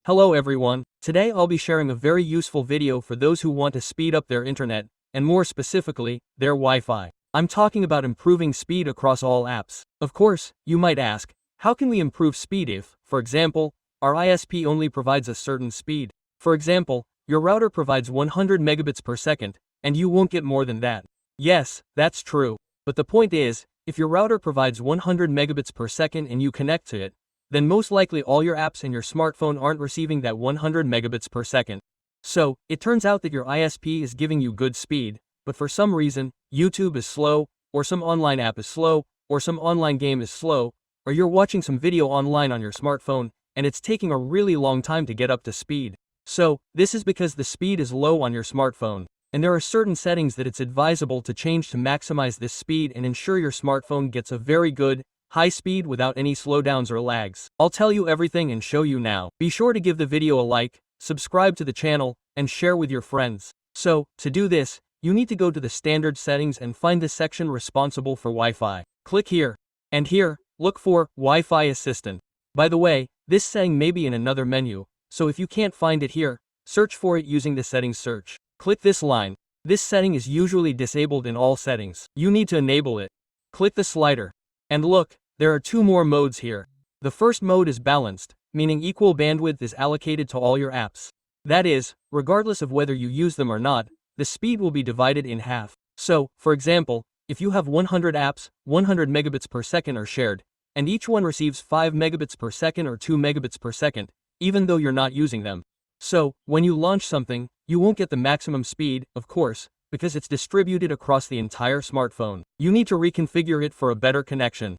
Hello everyone, today I'll be sharing a very useful video for those who want to speed up their internet, and more specifically, their Wi-Fi. I'm talking about improving speed across all apps. Of course, you might ask, how can we improve speed if, for example, our ISP only provides a certain speed? For example, your router provides 100 megabits per second, and you won't get more than that. Yes, that's true. But the point is, if your router provides 100 megabits per second and you connect to it, then most likely all your apps and your smartphone aren't receiving that 100 megabits per second. So, it turns out that your ISP is giving you good speed, but for some reason, YouTube is slow, or some online app is slow, or some online game is slow, or you're watching some video online on your smartphone, and it's taking a really long time to get up to speed. So, this is because the speed is low on your smartphone, and there are certain settings that it's advisable to change to maximize this speed and ensure your smartphone gets a very good, high speed without any slowdowns or lags. I'll tell you everything and show you now. Be sure to give the video a like, subscribe to the channel, and share with your friends. So, to do this, you need to go to the standard settings and find the section responsible for Wi-Fi. Click here. And here, look for Wi-Fi Assistant. By the way, this setting may be in another menu, so if you can't find it here, search for it using the settings search. Click this line. This setting is usually disabled in all settings. You need to enable it. Click the slider. And look, there are two more modes here. The first mode is balanced, meaning equal bandwidth is allocated to all your apps. That is, regardless of whether you use them or not, the speed will be divided in half. So, for example, if you have 100 apps, 100 megabits per second are shared, and each one receives 5 megabits per second or 2 megabits per second, even though you're not using them. So, when you launch something, you won't get the maximum speed, of course, because it's distributed across the entire smartphone. You need to reconfigure it for a better connection.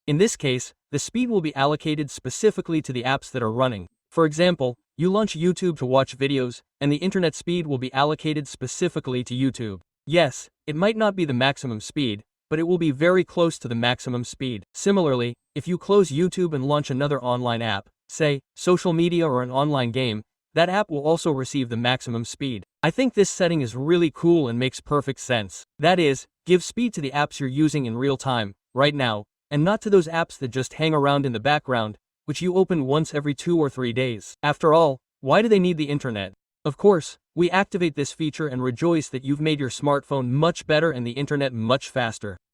In this case, the speed will be allocated specifically to the apps that are running. For example, you launch YouTube to watch videos, and the internet speed will be allocated specifically to YouTube. Yes, it might not be the maximum speed, but it will be very close to the maximum speed. Similarly, if you close YouTube and launch another online app, say, social media or an online game, that app will also receive the maximum speed. I think this setting is really cool and makes perfect sense. That is, give speed to the apps you're using in real time, right now, and not to those apps that just hang around in the background, which you open once every 2 or 3 days. After all, why do they need the internet? Of course, we activate this feature and rejoice that you've made your smartphone much better and the internet much faster.